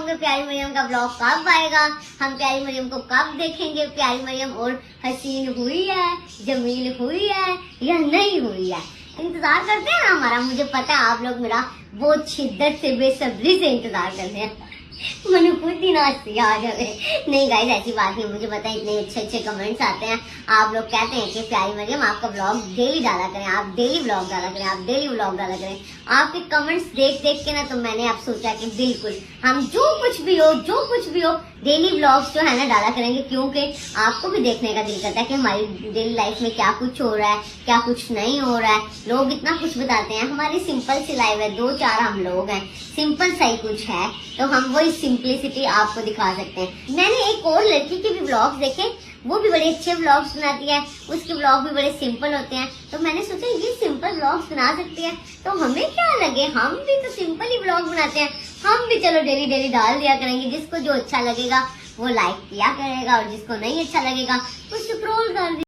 होंगे प्यारी मरियम का ब्लॉग कब आएगा, हम प्यारी मरियम को कब देखेंगे, प्यारी मरियम और हसीन हुई है, जमील हुई है या नहीं हुई है। इंतजार करते हैं ना हमारा, मुझे पता है आप लोग मेरा बहुत शिद्दत से बेसब्री से इंतजार करते हैं। मैंने खुद ही नाचती आ जाए। नहीं गाइस ऐसी बात नहीं, मुझे पता है इतने अच्छे अच्छे कमेंट्स आते हैं। आप लोग कहते हैं कि प्यारी मरियम आपका ब्लॉग डेली डाला करें, आप डेली ब्लॉग डाला करें, आप डेली ब्लॉग डाला करें। आपके कमेंट्स देख देख के ना तो मैंने अब सोचा कि बिल्कुल हम जो कुछ भी हो डेली ब्लॉग्स जो है ना डाला करेंगे, क्योंकि आपको भी देखने का दिल करता है कि हमारी डेली लाइफ में क्या कुछ हो रहा है, क्या कुछ नहीं हो रहा है। लोग इतना कुछ बताते हैं, हमारी सिंपल सी लाइफ है, 2-4 हम लोग हैं, सिंपल सा ही कुछ है, तो हम वही सिंपलिसिटी आपको दिखा सकते हैं। मैंने एक और लड़की के भी ब्लॉग्स देखे, वो भी बड़े अच्छे ब्लॉग्स बनाती है, उसके ब्लॉग भी बड़े सिंपल होते हैं, तो मैंने सोचा ये सिंपल ब्लॉग्स बना सकती है, तो हमें क्या लगे, हम भी तो सिंपल ही ब्लॉग बनाते हैं, हम भी चलो डेली डेली डाल दिया करेंगे। जिसको जो अच्छा लगेगा वो लाइक किया करेगा और जिसको नहीं अच्छा लगेगा वो स्क्रॉल कर